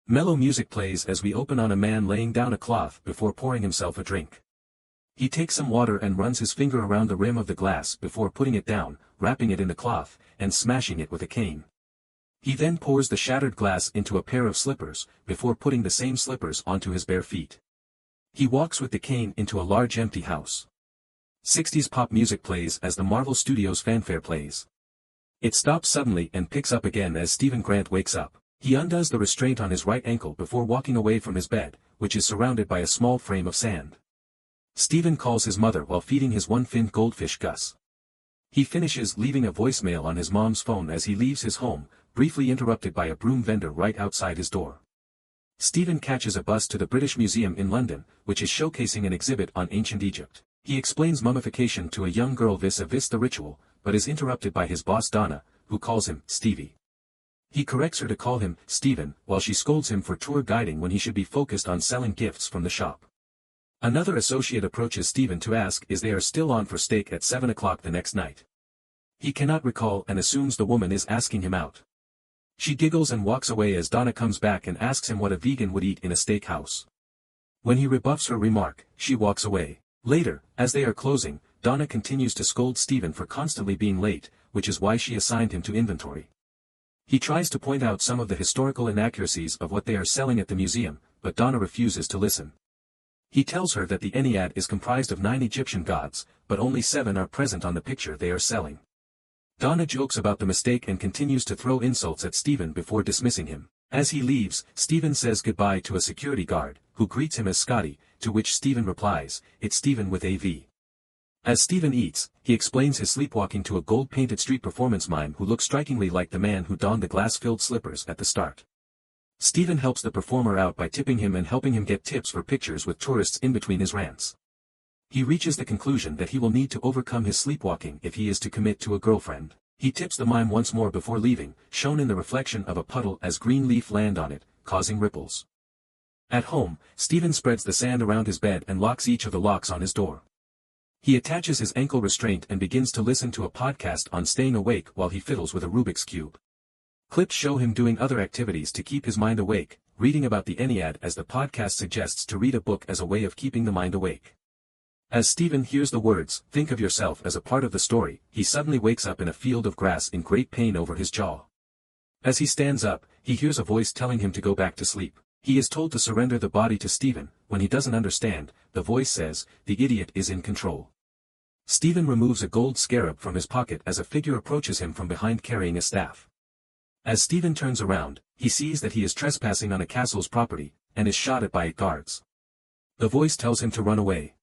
Mellow music plays as we open on a man laying down a cloth before pouring himself a drink. He takes some water and runs his finger around the rim of the glass before putting it down, wrapping it in the cloth, and smashing it with a cane. He then pours the shattered glass into a pair of slippers, before putting the same slippers onto his bare feet. He walks with the cane into a large empty house. 60s pop music plays as the Marvel Studios fanfare plays. It stops suddenly and picks up again as Stephen Grant wakes up. He undoes the restraint on his right ankle before walking away from his bed, which is surrounded by a small frame of sand. Stephen calls his mother while feeding his one-finned goldfish Gus. He finishes leaving a voicemail on his mom's phone as he leaves his home, briefly interrupted by a broom vendor right outside his door. Stephen catches a bus to the British Museum in London, which is showcasing an exhibit on ancient Egypt. He explains mummification to a young girl vis-a-vis the ritual, but is interrupted by his boss Donna, who calls him Stevie. He corrects her to call him Stephen, while she scolds him for tour guiding when he should be focused on selling gifts from the shop. Another associate approaches Stephen to ask if they are still on for steak at 7 o'clock the next night. He cannot recall and assumes the woman is asking him out. She giggles and walks away as Donna comes back and asks him what a vegan would eat in a steakhouse. When he rebuffs her remark, she walks away. Later, as they are closing, Donna continues to scold Stephen for constantly being late, which is why she assigned him to inventory. He tries to point out some of the historical inaccuracies of what they are selling at the museum, but Donna refuses to listen. He tells her that the Ennead is comprised of 9 Egyptian gods, but only 7 are present on the picture they are selling. Donna jokes about the mistake and continues to throw insults at Stephen before dismissing him. As he leaves, Stephen says goodbye to a security guard, who greets him as Scotty, to which Stephen replies, "It's Stephen with AV." As Stephen eats, he explains his sleepwalking to a gold-painted street performance mime who looks strikingly like the man who donned the glass-filled slippers at the start. Stephen helps the performer out by tipping him and helping him get tips for pictures with tourists in between his rants. He reaches the conclusion that he will need to overcome his sleepwalking if he is to commit to a girlfriend. He tips the mime once more before leaving, shown in the reflection of a puddle as green leaf land on it, causing ripples. At home, Stephen spreads the sand around his bed and locks each of the locks on his door. He attaches his ankle restraint and begins to listen to a podcast on staying awake while he fiddles with a Rubik's Cube. Clips show him doing other activities to keep his mind awake, reading about the Ennead as the podcast suggests to read a book as a way of keeping the mind awake. As Stephen hears the words, "Think of yourself" as a part of the story, he suddenly wakes up in a field of grass in great pain over his jaw. As he stands up, he hears a voice telling him to go back to sleep. He is told to surrender the body to Stephen. When he doesn't understand, the voice says, "The idiot is in control." Stephen removes a gold scarab from his pocket as a figure approaches him from behind carrying a staff. As Stephen turns around, he sees that he is trespassing on a castle's property, and is shot at by 8 guards. The voice tells him to run away.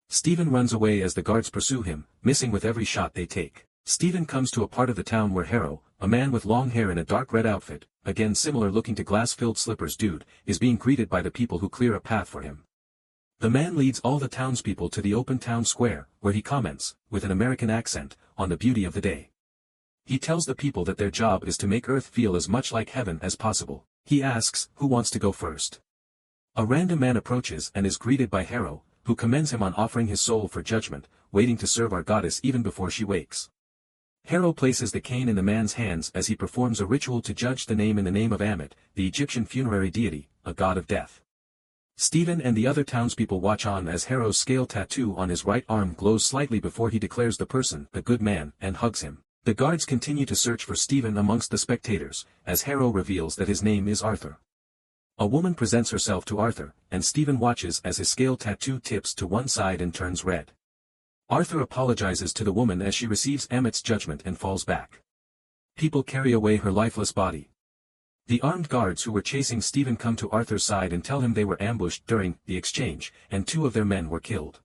Stephen runs away as the guards pursue him, missing with every shot they take. Stephen comes to a part of the town where Harrow, a man with long hair in a dark red outfit, again similar looking to glass-filled slippers dude, is being greeted by the people who clear a path for him. The man leads all the townspeople to the open town square, where he comments, with an American accent, on the beauty of the day. He tells the people that their job is to make Earth feel as much like heaven as possible. He asks, who wants to go first? A random man approaches and is greeted by Harrow, who commends him on offering his soul for judgment, waiting to serve our goddess even before she wakes. Harrow places the cane in the man's hands as he performs a ritual to judge the name in the name of Ammit, the Egyptian funerary deity, a god of death. Stephen and the other townspeople watch on as Harrow's scale tattoo on his right arm glows slightly before he declares the person a good man and hugs him. The guards continue to search for Stephen amongst the spectators, as Harrow reveals that his name is Arthur. A woman presents herself to Arthur, and Stephen watches as his scale tattoo tips to one side and turns red. Arthur apologizes to the woman as she receives Ammit's judgment and falls back. People carry away her lifeless body. The armed guards who were chasing Stephen come to Arthur's side and tell him they were ambushed during the exchange, and 2 of their men were killed.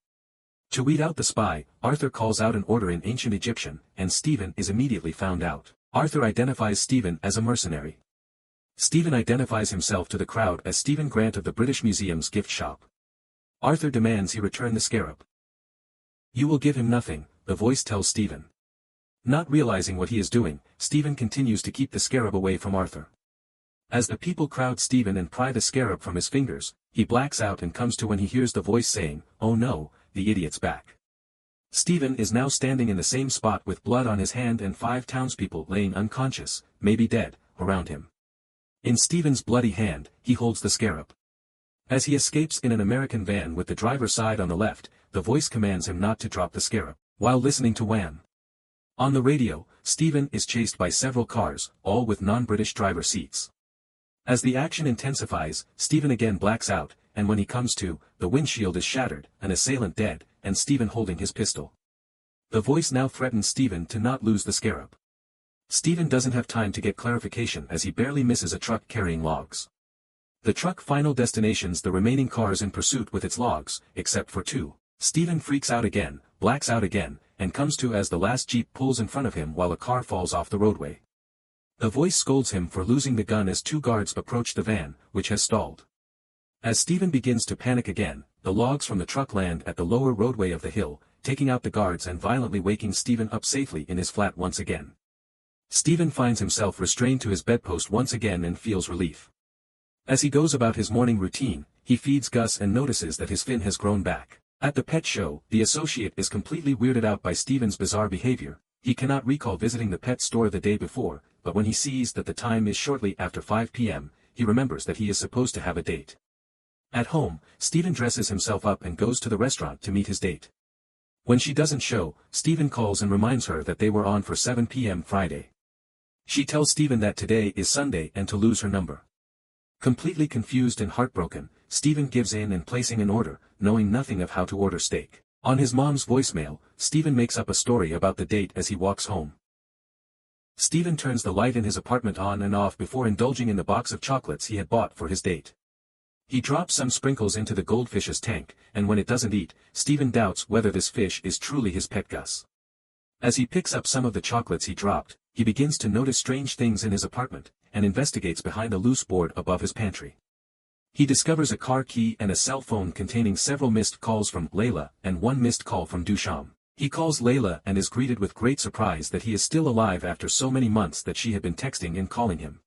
To weed out the spy, Arthur calls out an order in ancient Egyptian, and Stephen is immediately found out. Arthur identifies Stephen as a mercenary. Stephen identifies himself to the crowd as Stephen Grant of the British Museum's gift shop. Arthur demands he return the scarab. "You will give him nothing," the voice tells Stephen. Not realizing what he is doing, Stephen continues to keep the scarab away from Arthur. As the people crowd Stephen and pry the scarab from his fingers, he blacks out and comes to when he hears the voice saying, "Oh no, the idiot's back." Stephen is now standing in the same spot with blood on his hand and 5 townspeople laying unconscious, maybe dead, around him. In Steven's bloody hand, he holds the scarab. As he escapes in an American van with the driver's side on the left, the voice commands him not to drop the scarab, while listening to Wham! On the radio, Steven is chased by several cars, all with non-British driver seats. As the action intensifies, Steven again blacks out, and when he comes to, the windshield is shattered, an assailant dead, and Steven holding his pistol. The voice now threatens Steven to not lose the scarab. Steven doesn't have time to get clarification as he barely misses a truck carrying logs. The truck final destinations the remaining cars in pursuit with its logs, except for two. Steven freaks out again, blacks out again, and comes to as the last jeep pulls in front of him while a car falls off the roadway. The voice scolds him for losing the gun as two guards approach the van, which has stalled. As Steven begins to panic again, the logs from the truck land at the lower roadway of the hill, taking out the guards and violently waking Steven up safely in his flat once again. Steven finds himself restrained to his bedpost once again and feels relief. As he goes about his morning routine, he feeds Gus and notices that his fin has grown back. At the pet show, the associate is completely weirded out by Steven's bizarre behavior. He cannot recall visiting the pet store the day before, but when he sees that the time is shortly after 5 p.m., he remembers that he is supposed to have a date. At home, Steven dresses himself up and goes to the restaurant to meet his date. When she doesn't show, Steven calls and reminds her that they were on for 7 p.m. Friday. She tells Steven that today is Sunday and to lose her number. Completely confused and heartbroken, Steven gives in and placing an order, knowing nothing of how to order steak. On his mom's voicemail, Steven makes up a story about the date as he walks home. Steven turns the light in his apartment on and off before indulging in the box of chocolates he had bought for his date. He drops some sprinkles into the goldfish's tank, and when it doesn't eat, Steven doubts whether this fish is truly his pet Gus. As he picks up some of the chocolates he dropped, he begins to notice strange things in his apartment, and investigates behind a loose board above his pantry. He discovers a car key and a cell phone containing several missed calls from Layla and one missed call from Dusham. He calls Layla and is greeted with great surprise that he is still alive after so many months that she had been texting and calling him.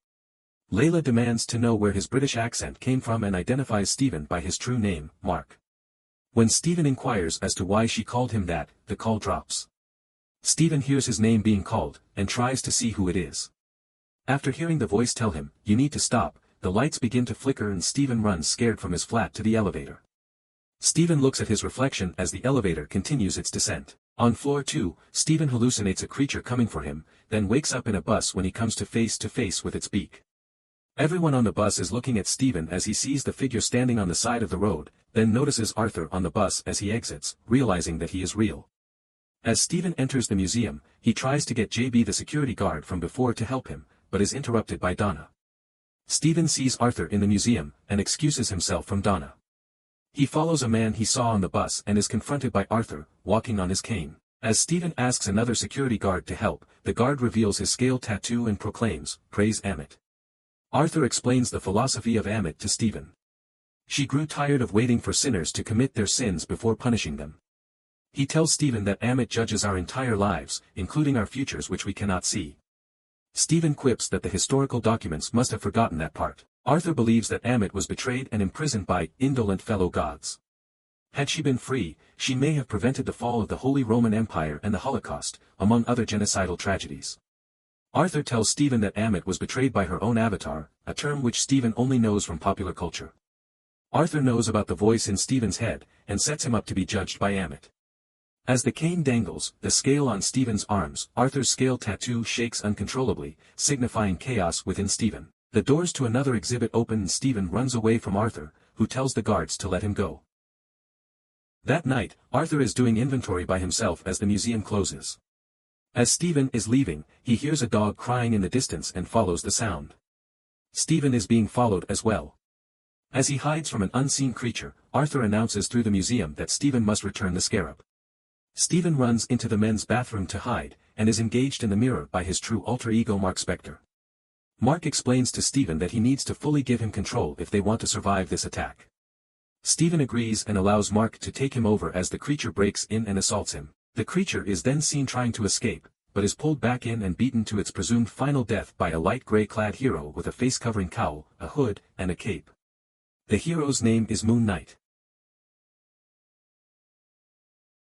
Layla demands to know where his British accent came from and identifies Steven by his true name, Marc. When Steven inquires as to why she called him that, the call drops. Steven hears his name being called, and tries to see who it is. After hearing the voice tell him, "You need to stop," the lights begin to flicker and Steven runs scared from his flat to the elevator. Steven looks at his reflection as the elevator continues its descent. On floor 2, Steven hallucinates a creature coming for him, then wakes up in a bus when he comes to face with its beak. Everyone on the bus is looking at Steven as he sees the figure standing on the side of the road, then notices Arthur on the bus as he exits, realizing that he is real. As Steven enters the museum, he tries to get JB the security guard from before to help him, but is interrupted by Donna. Steven sees Arthur in the museum, and excuses himself from Donna. He follows a man he saw on the bus and is confronted by Arthur, walking on his cane. As Steven asks another security guard to help, the guard reveals his scale tattoo and proclaims, "Praise Amit." Arthur explains the philosophy of Amit to Steven. She grew tired of waiting for sinners to commit their sins before punishing them. He tells Steven that Amit judges our entire lives, including our futures which we cannot see. Steven quips that the historical documents must have forgotten that part. Arthur believes that Amit was betrayed and imprisoned by indolent fellow gods. Had she been free, she may have prevented the fall of the Holy Roman Empire and the Holocaust, among other genocidal tragedies. Arthur tells Steven that Amit was betrayed by her own avatar, a term which Steven only knows from popular culture. Arthur knows about the voice in Steven's head, and sets him up to be judged by Amit. As the cane dangles, the scale on Steven's arms, Arthur's scale tattoo shakes uncontrollably, signifying chaos within Steven. The doors to another exhibit open and Steven runs away from Arthur, who tells the guards to let him go. That night, Arthur is doing inventory by himself as the museum closes. As Steven is leaving, he hears a dog crying in the distance and follows the sound. Steven is being followed as well. As he hides from an unseen creature, Arthur announces through the museum that Steven must return the scarab. Steven runs into the men's bathroom to hide, and is engaged in the mirror by his true alter ego Marc Spector. Marc explains to Steven that he needs to fully give him control if they want to survive this attack. Steven agrees and allows Marc to take him over as the creature breaks in and assaults him. The creature is then seen trying to escape, but is pulled back in and beaten to its presumed final death by a light gray-clad hero with a face-covering cowl, a hood, and a cape. The hero's name is Moon Knight.